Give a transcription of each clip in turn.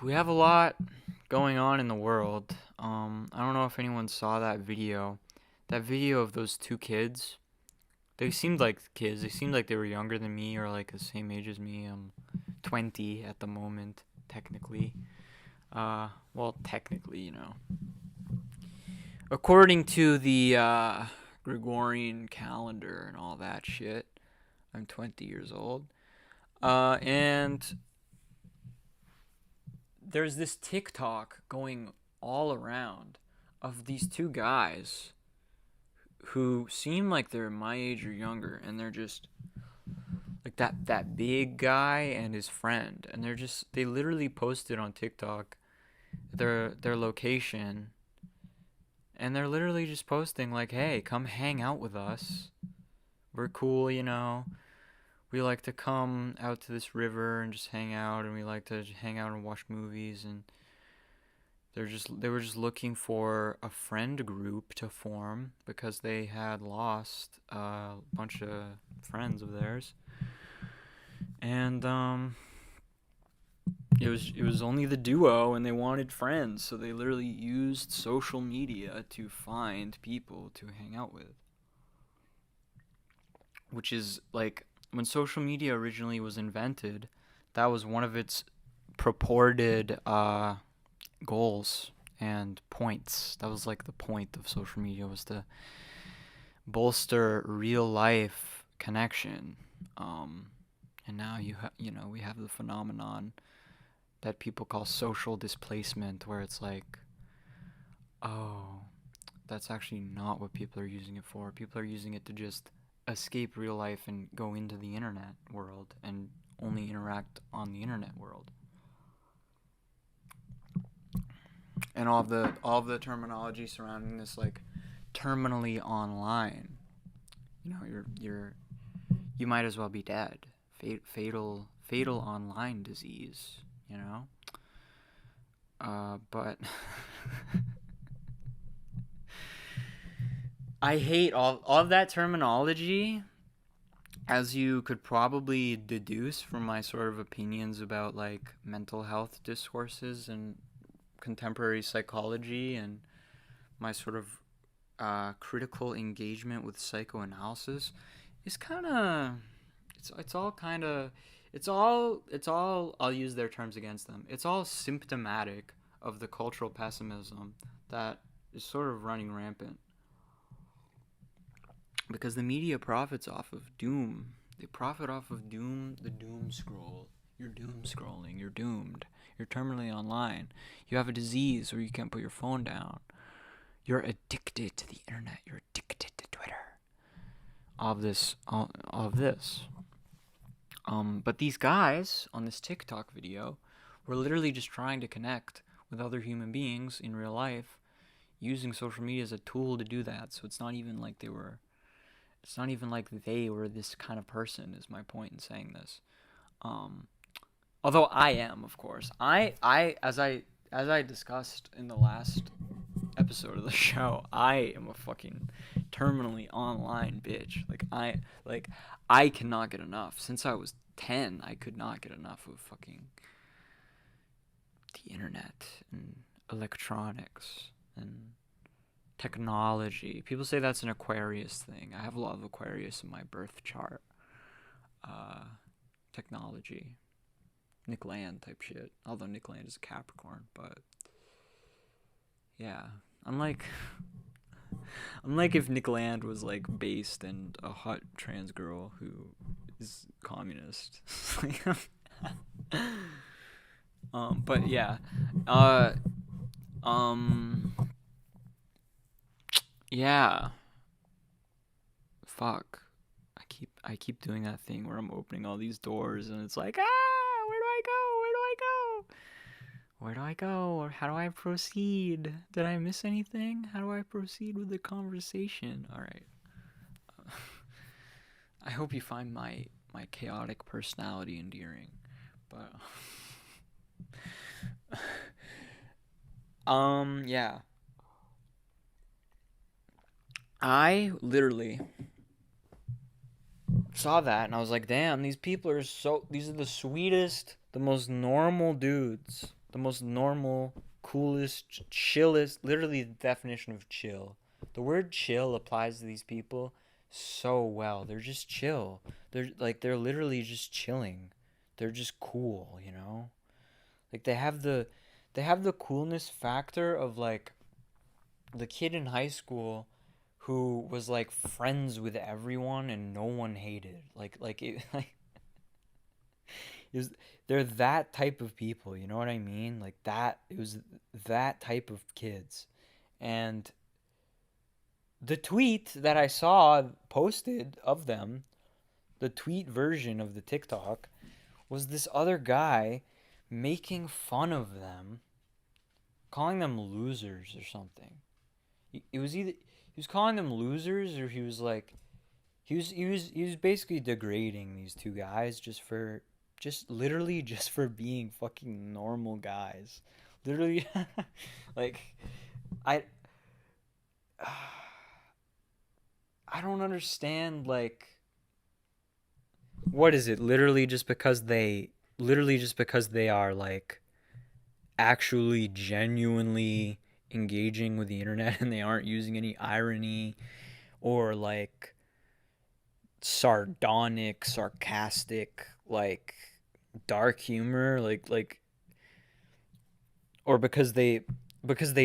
We have a lot going on in the world. I don't know if anyone saw that video. That video of those two kids. They seemed like kids. They seemed like they were younger than me or like the same age as me. I'm 20 at the moment, technically. Well, technically, According to the Gregorian calendar and all that shit, I'm 20 years old. And there's this TikTok going all around of these two guys who seem like they're my age or younger, and they're just like that big guy and his friend, and they literally posted on TikTok their location, and they're literally just posting like, "Hey, come hang out with us. We're cool. We like to come out to this river and just hang out, and we like to hang out and watch movies." And they were just looking for a friend group to form because they had lost a bunch of friends of theirs. And it was only the duo, and they wanted friends, so they literally used social media to find people to hang out with. Which is like, when social media originally was invented, that was one of its purported goals and points. That was like the point of social media, was to bolster real life connection. And now we have the phenomenon that people call social displacement, where it's like, oh, that's actually not what people are using it for. People are using it to just escape real life and go into the internet world and only interact on the internet world. And all of the terminology surrounding this, like terminally online. You might as well be dead. Fatal online disease. But I hate all of that terminology, as you could probably deduce from my sort of opinions about like mental health discourses and contemporary psychology, and my sort of critical engagement with psychoanalysis is kind of it's all kind of it's all I'll use their terms against them. It's all symptomatic of the cultural pessimism that is sort of running rampant, because the media profits off of doom. They profit off of doom, the doom scroll. You're doom scrolling, you're doomed. You're terminally online. You have a disease where you can't put your phone down. You're addicted to the internet. You're addicted to Twitter. All of this. But these guys on this TikTok video were literally just trying to connect with other human beings in real life, using social media as a tool to do that. So it's not even like they were this kind of person, is my point in saying this. Although I am, of course. As I discussed in the last episode of the show, I am a fucking terminally online bitch. I cannot get enough. Since I was 10, I could not get enough of fucking the internet and electronics and technology. People say that's an Aquarius thing. I have a lot of Aquarius in my birth chart. Technology. Nick Land type shit. Although Nick Land is a Capricorn, but yeah. Unlike if Nick Land was like based and a hot trans girl who is communist. But yeah. Yeah. Fuck. I keep doing that thing where I'm opening all these doors and it's like, where do I go? Where do I go? Where do I go? Or how do I proceed? Did I miss anything? How do I proceed with the conversation? All right. I hope you find my chaotic personality endearing. But yeah. I literally saw that and I was like, damn, these are the sweetest, the most normal dudes the most normal, coolest, chillest, literally the definition of chill. The word chill applies to these people so well. They're just chill. They're literally just chilling. They're just cool, you know? Like they have the coolness factor of like the kid in high school who was like friends with everyone and no one hated. Like it like is they're that type of people, you know what I mean? Like that it was that type of kids. And the tweet that I saw posted of them, the tweet version of the TikTok, was this other guy making fun of them, calling them losers or something. It was either he was calling them losers or he was like he was basically degrading these two guys just literally just for being fucking normal guys. Literally like I I don't understand like what is it? Literally just because they are like actually genuinely engaging with the internet and they aren't using any irony or like sardonic, sarcastic, like dark humor, or because they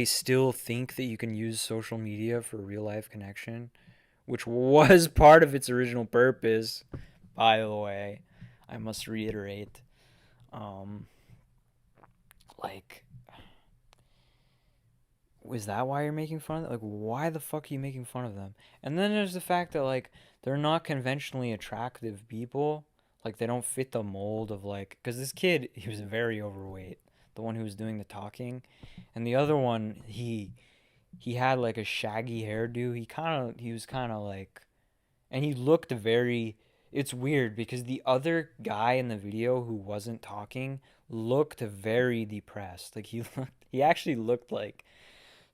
still think that you can use social media for real life connection, which was part of its original purpose, by the way. I must reiterate. Um like is that why you're making fun of them? Like, why the fuck are you making fun of them? And then there's the fact that, like, they're not conventionally attractive people. Like, they don't fit the mold of, like, because this kid, he was very overweight, the one who was doing the talking. And the other one, he had, like, a shaggy hairdo. He was kind of, like, and he looked very, it's weird because the other guy in the video who wasn't talking looked very depressed. Like, he actually looked like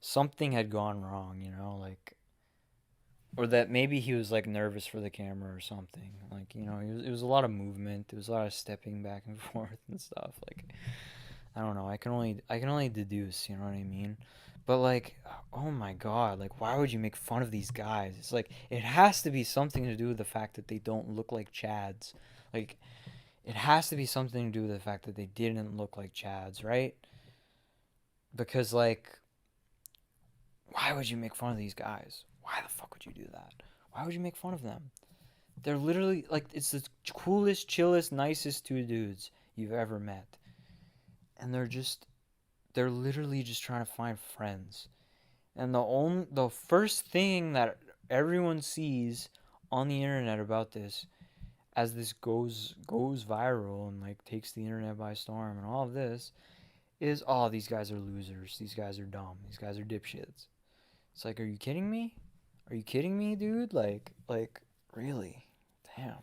something had gone wrong, you know, like, or that maybe he was like nervous for the camera or something. Like, you know, it was a lot of movement. There was a lot of stepping back and forth and stuff. Like, I don't know. I can only deduce. You know what I mean? But like, oh my god, like, why would you make fun of these guys? It's like it has to be something to do with the fact that they don't look like Chads. Like, it has to be something to do with the fact that they didn't look like Chads, right? Because like why would you make fun of these guys? Why the fuck would you do that? Why would you make fun of them? They're literally like it's the coolest, chillest, nicest two dudes you've ever met. And they're literally just trying to find friends. And the first thing that everyone sees on the internet about this as this goes viral and like takes the internet by storm and all of this is oh these guys are losers. These guys are dumb. These guys are dipshits. It's like, are you kidding me? Are you kidding me, dude? Like, really? Damn.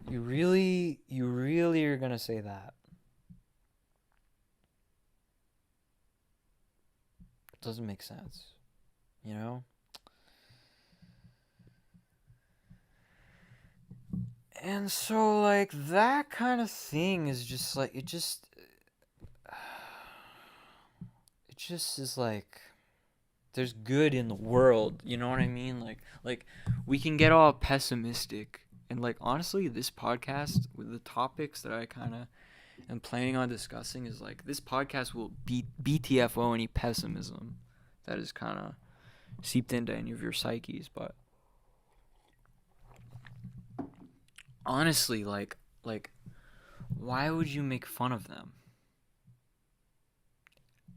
You really are gonna say that? It doesn't make sense, you know? And so, like, that kind of thing is just like, it just is like, there's good in the world, you know what I mean? Like we can get all pessimistic and like honestly this podcast with the topics that I kind of am planning on discussing is like this podcast will beat BTFO any pessimism that is kind of seeped into any of your psyches, but honestly like why would you make fun of them?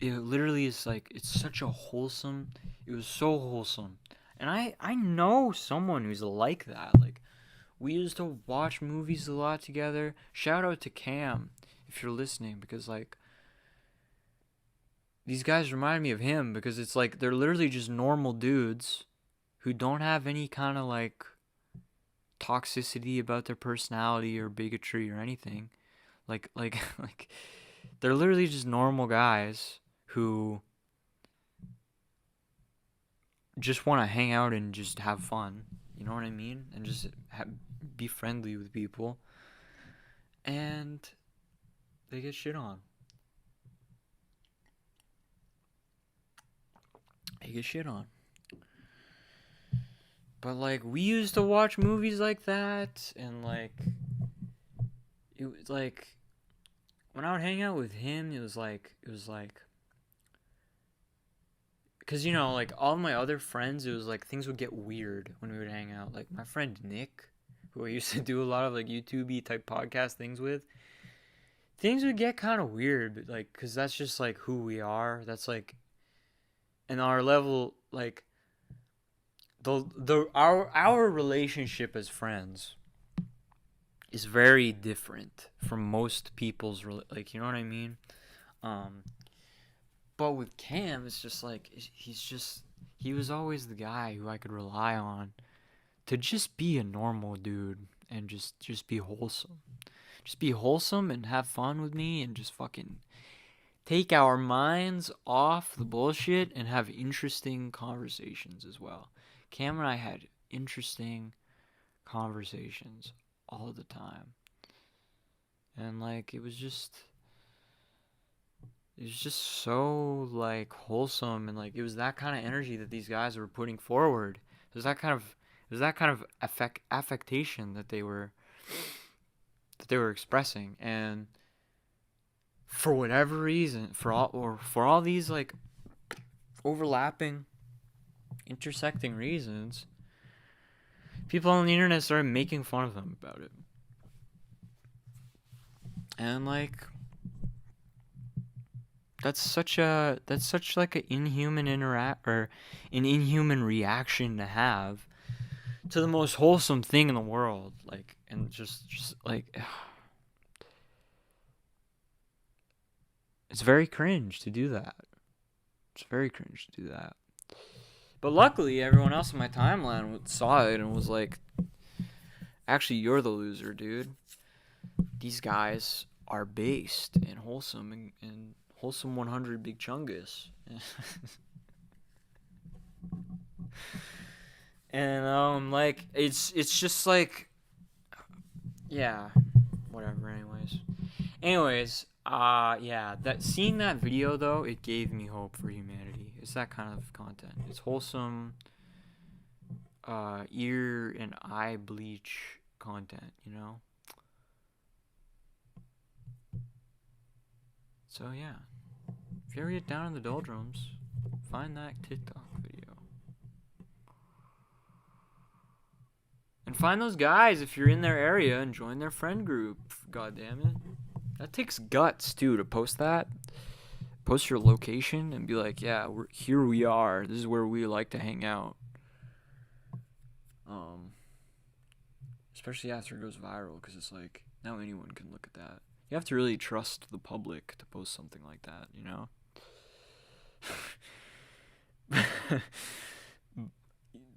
It literally is like it's such a wholesome, it was so wholesome. And I know someone who's like that. Like we used to watch movies a lot together. Shout out to Cam if you're listening because like these guys remind me of him because it's like they're literally just normal dudes who don't have any kind of like toxicity about their personality or bigotry or anything. Like they're literally just normal guys who just want to hang out and just have fun. You know what I mean? And just be friendly with people. And they get shit on. he gets shit on. But like we used to watch movies like that, and like it was like when I would hang out with him, it was like because you know, like all my other friends, it was like things would get weird when we would hang out. Like my friend Nick, who I used to do a lot of like YouTube-y type podcast things with, things would get kind of weird, but like because that's just like who we are. That's like, and our level, like our relationship as friends is very different from most people's like, you know what I mean? But with Cam, it's just like he was always the guy who I could rely on to just be a normal dude and just be wholesome. Just be wholesome and have fun with me and just fucking take our minds off the bullshit and have interesting conversations as well. Cam and I had interesting conversations all the time. And like it was just so like wholesome, and like it was that kind of energy that these guys were putting forward. It was that kind of affectation that they were expressing, and for whatever reason, for all these like overlapping, intersecting reasons, people on the internet started making fun of them about it. And like that's such like an inhuman an inhuman reaction to have to the most wholesome thing in the world. Like, and just like it's very cringe to do that. It's very cringe to do that. But luckily, everyone else in my timeline saw it and was like, actually, you're the loser, dude. These guys are based in wholesome and wholesome 100 Big Chungus. And like it's just like, yeah, whatever. Anyways, yeah, that seeing that video though, it gave me hope for humanity. It's that kind of content. It's wholesome, ear and eye bleach content, you know. So yeah, if you ever get down in the doldrums, find that TikTok video. And find those guys if you're in their area and join their friend group. God damn it. That takes guts too to post that. Post your location and be like, yeah, here we are. This is where we like to hang out. Especially after it goes viral, because it's like now anyone can look at that. You have to really trust the public to post something like that, you know?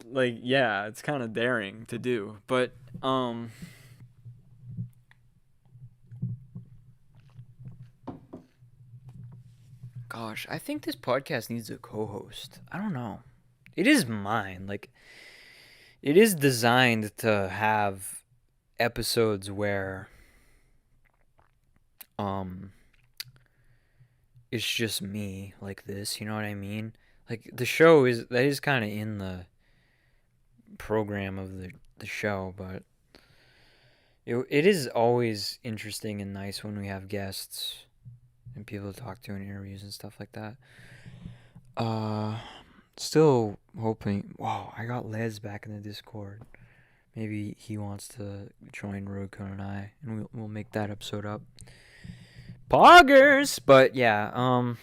Like, yeah, it's kind of daring to do, but gosh, I think this podcast needs a co-host. I don't know. It is mine. Like, it is designed to have episodes where it's just me like this, you know what I mean? Like the show is kind of in the program of the show, but it is always interesting and nice when we have guests and people to talk to in interviews and stuff like that. Still hoping. Wow, I got Les back in the Discord. Maybe he wants to join Roadcone and I, and we'll make that episode up. Poggers! But yeah,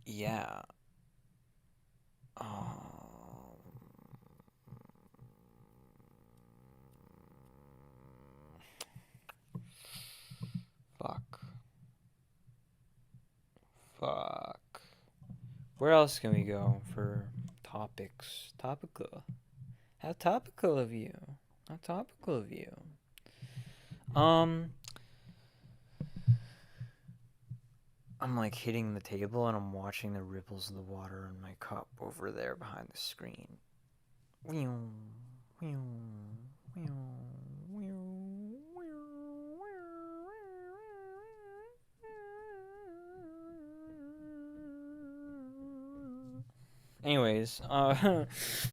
yeah. Fuck. Where else can we go for topics? Topical. How topical of you. How topical of you. I'm like hitting the table and I'm watching the ripples of the water in my cup over there behind the screen. Anyways,